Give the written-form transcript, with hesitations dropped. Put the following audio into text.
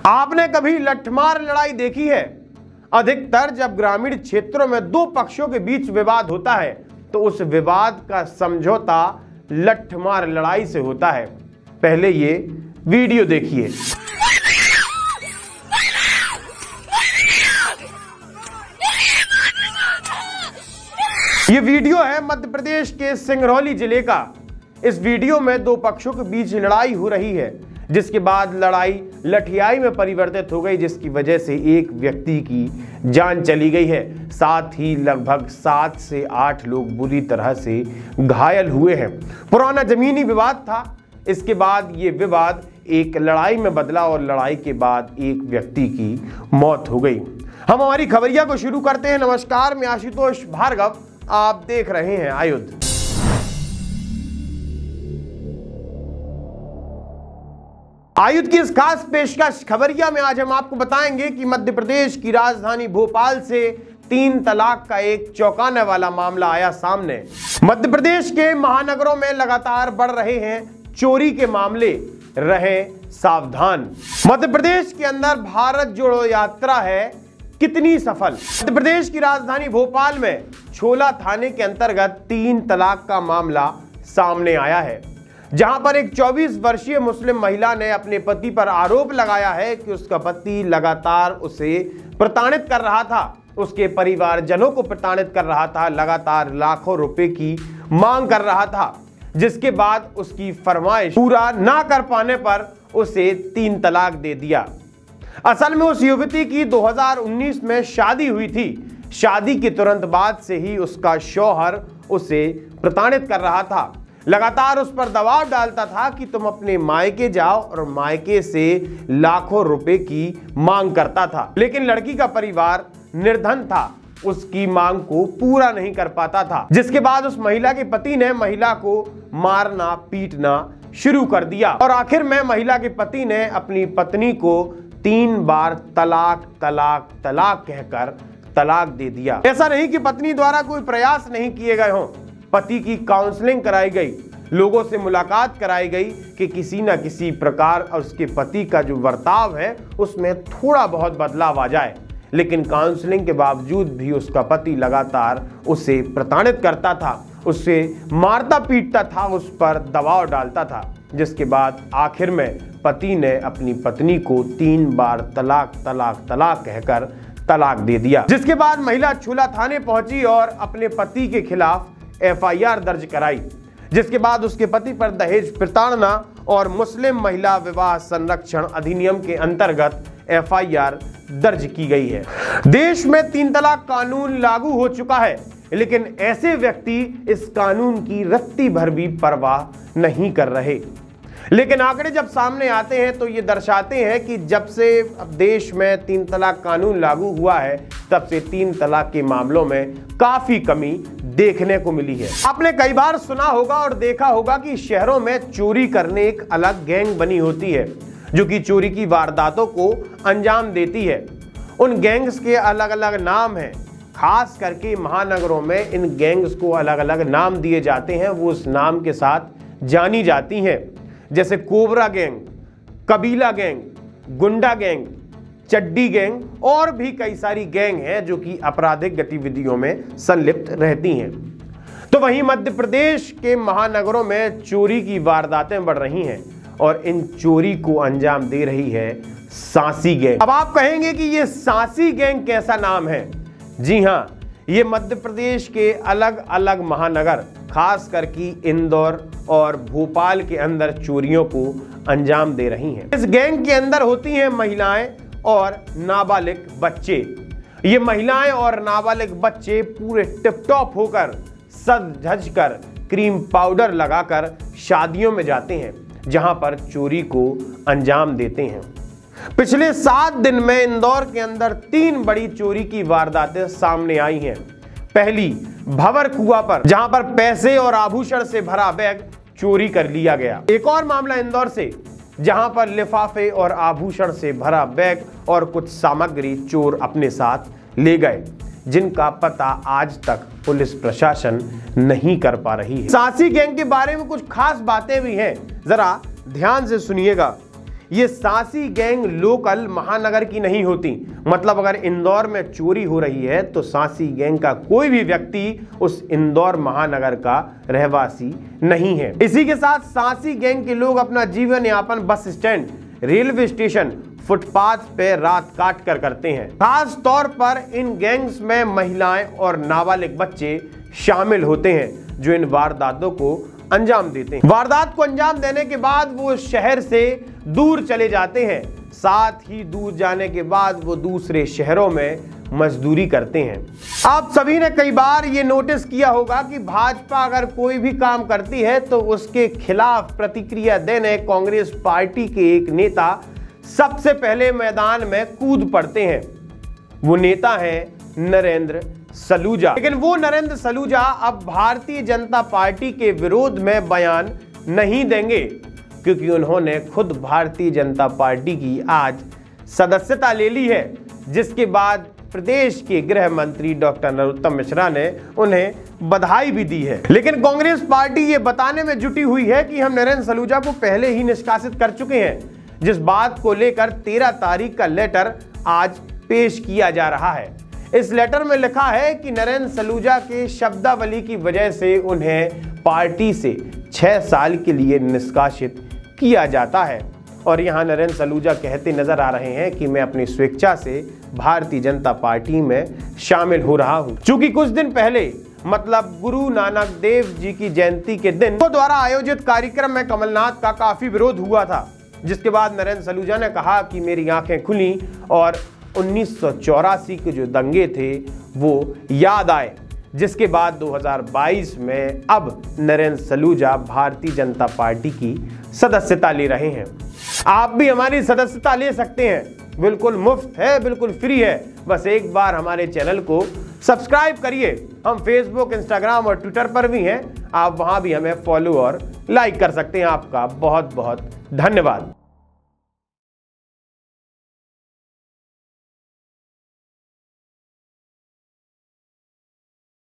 आपने कभी लठमार लड़ाई देखी है? अधिकतर जब ग्रामीण क्षेत्रों में दो पक्षों के बीच विवाद होता है तो उस विवाद का समझौता लठमार लड़ाई से होता है। पहले ये वीडियो देखिए। ये वीडियो है मध्य प्रदेश के सिंगरौली जिले का। इस वीडियो में दो पक्षों के बीच लड़ाई हो रही है, जिसके बाद लड़ाई लठियाई में परिवर्तित हो गई, जिसकी वजह से एक व्यक्ति की जान चली गई है। साथ ही लगभग 7 से 8 लोग बुरी तरह से घायल हुए हैं। पुराना जमीनी विवाद था। इसके बाद ये विवाद एक लड़ाई में बदला और लड़ाई के बाद एक व्यक्ति की मौत हो गई। हम हमारी खबरिया को शुरू करते हैं। नमस्कार, मैं आशुतोष भार्गव, आप देख रहे हैं आयुध। आयुध की इस खास पेशकश खबरिया में आज हम आपको बताएंगे कि मध्य प्रदेश की राजधानी भोपाल से 3 तलाक का एक चौंकाने वाला मामला आया सामने। मध्य प्रदेश के महानगरों में लगातार बढ़ रहे हैं चोरी के मामले, रहें सावधान। मध्य प्रदेश के अंदर भारत जोड़ो यात्रा है कितनी सफल। मध्य प्रदेश की राजधानी भोपाल में छोला थाने के अंतर्गत 3 तलाक का मामला सामने आया है, जहां पर एक 24 वर्षीय मुस्लिम महिला ने अपने पति पर आरोप लगाया है कि उसका पति लगातार उसे प्रताड़ित कर रहा था, उसके परिवारजनों को प्रताड़ित कर रहा था, लगातार लाखों रुपए की मांग कर रहा था, जिसके बाद उसकी फरमाइश पूरा ना कर पाने पर उसे 3 तलाक दे दिया। असल में उस युवती की 2019 में शादी हुई थी। शादी के तुरंत बाद से ही उसका शौहर उसे प्रताड़ित कर रहा था, लगातार उस पर दबाव डालता था कि तुम अपने मायके जाओ, और मायके से लाखों रुपए की मांग करता था। लेकिन लड़की का परिवार निर्धन था, उसकी मांग को पूरा नहीं कर पाता था, जिसके बाद उस महिला के पति ने महिला को मारना पीटना शुरू कर दिया और आखिर में महिला के पति ने अपनी पत्नी को 3 बार तलाक तलाक तलाक कहकर तलाक दे दिया। ऐसा नहीं कि पत्नी द्वारा कोई प्रयास नहीं किए गए हों। पति की काउंसलिंग कराई गई, लोगों से मुलाकात कराई गई कि किसी न किसी प्रकार उसके पति का जो बर्ताव है उसमें थोड़ा बहुत बदलाव आ जाए। लेकिन काउंसलिंग के बावजूद भी उसका पति लगातार उसे प्रताड़ित करता था, उससे मारता पीटता था, उस पर दबाव डालता था, जिसके बाद आखिर में पति ने अपनी पत्नी को 3 बार तलाक तलाक तलाक कहकर तलाक दे दिया। जिसके बाद महिला छोला थाने पहुंची और अपने पति के खिलाफ FIR दर्ज कराई, जिसके बाद उसके पति पर दहेज प्रताड़ना और मुस्लिम महिला विवाह संरक्षण अधिनियम के अंतर्गत FIR दर्ज की गई है। देश में 3 तलाक कानून लागू हो चुका है, लेकिन ऐसे व्यक्ति इस कानून की रत्ती भर भी परवाह नहीं कर रहे। लेकिन आंकड़े जब सामने आते हैं तो ये दर्शाते हैं कि जब से अब देश में 3 तलाक कानून लागू हुआ है, तब से 3 तलाक के मामलों में काफी कमी देखने को मिली है। आपने कई बार सुना होगा और देखा होगा कि शहरों में चोरी करने एक अलग गैंग बनी होती है, जो कि चोरी की वारदातों को अंजाम देती है। उन गैंग्स के अलग अलग नाम हैं। खास करके महानगरों में इन गैंग्स को अलग अलग नाम दिए जाते हैं, वो उस नाम के साथ जानी जाती हैं, जैसे कोबरा गैंग, कबीला गैंग, गुंडा गैंग, चड्डी गैंग और भी कई सारी गैंग हैं जो कि आपराधिक गतिविधियों में संलिप्त रहती हैं। तो वहीं मध्य प्रदेश के महानगरों में चोरी की वारदातें बढ़ रही हैं और इन चोरी को अंजाम दे रही है सांसी गैंग। अब आप कहेंगे कि ये सांसी गैंग कैसा नाम है? जी हाँ, ये मध्य प्रदेश के अलग अलग महानगर, खास करके इंदौर और भोपाल के अंदर चोरियों को अंजाम दे रही हैं। इस गैंग के अंदर होती हैं महिलाएं और नाबालिग बच्चे। ये महिलाएं और नाबालिग बच्चे पूरे टिप टॉप होकर, सज धज कर, क्रीम पाउडर लगाकर शादियों में जाते हैं, जहां पर चोरी को अंजाम देते हैं। पिछले 7 दिन में इंदौर के अंदर 3 बड़ी चोरी की वारदातें सामने आई हैं। पहली भंवर कुआं पर, जहां पर पैसे और आभूषण से भरा बैग चोरी कर लिया गया। एक और मामला इंदौर से, जहां पर लिफाफे और आभूषण से भरा बैग और कुछ सामग्री चोर अपने साथ ले गए, जिनका पता आज तक पुलिस प्रशासन नहीं कर पा रही है। सांसी गैंग के बारे में कुछ खास बातें भी हैं, जरा ध्यान से सुनिएगा। ये सांसी गैंग लोकल महानगर की नहीं होती। मतलब अगर इंदौर में चोरी हो रही है तो सांसी गैंग का कोई भी व्यक्ति उस इंदौर महानगर का रहवासी नहीं है। इसी के साथ सांसी गैंग के लोग अपना जीवन यापन bus stand, railway station, footpath पे रात काट कर करते हैं। खास तौर पर इन गैंग्स में महिलाएं और नाबालिग बच्चे शामिल होते हैं जो इन वारदातों को अंजाम देते हैं। वारदात को अंजाम देने के बाद वो शहर से दूर चले जाते हैं। साथ ही दूर जाने के बाद वो दूसरे शहरों में मजदूरी करते हैं। आप सभी ने कई बार ये नोटिस किया होगा कि भाजपा अगर कोई भी काम करती है तो उसके खिलाफ प्रतिक्रिया देने कांग्रेस पार्टी के एक नेता सबसे पहले मैदान में कूद पड़ते हैं। वो नेता है नरेंद्र सलूजा। लेकिन वो नरेंद्र सलूजा अब भारतीय जनता पार्टी के विरोध में बयान नहीं देंगे, क्योंकि उन्होंने खुद भारतीय जनता पार्टी की आज सदस्यता ले ली है, जिसके बाद प्रदेश के गृह मंत्री डॉक्टर नरोत्तम मिश्रा ने उन्हें बधाई भी दी है। लेकिन कांग्रेस पार्टी ये बताने में जुटी हुई है कि हम नरेंद्र सलूजा को पहले ही निष्कासित कर चुके हैं, जिस बात को लेकर 13 तारीख का लेटर आज पेश किया जा रहा है। इस लेटर में लिखा है कि नरेंद्र सलूजा के शब्दावली की वजह से उन्हें पार्टी से 6 साल के लिए निष्कासित किया जाता है। और यहां नरेंद्र सलूजा कहते नजर आ रहे हैं कि मैं अपनी स्वेच्छा से भारतीय जनता पार्टी में शामिल हो रहा हूं। चूंकि कुछ दिन पहले मतलब गुरु नानक देव जी की जयंती के दिन वो द्वारा आयोजित कार्यक्रम में कमलनाथ का काफी विरोध हुआ था, जिसके बाद नरेंद्र सलूजा ने कहा कि मेरी आंखें खुली और 1984 के जो दंगे थे वो याद आए, जिसके बाद 2022 में अब नरेंद्र सलूजा भारतीय जनता पार्टी की सदस्यता ले रहे हैं। आप भी हमारी सदस्यता ले सकते हैं, बिल्कुल मुफ्त है, बिल्कुल फ्री है। बस एक बार हमारे चैनल को सब्सक्राइब करिए। हम फेसबुक, इंस्टाग्राम और ट्विटर पर भी हैं, आप वहां भी हमें फॉलो और लाइक कर सकते हैं। आपका बहुत बहुत धन्यवाद।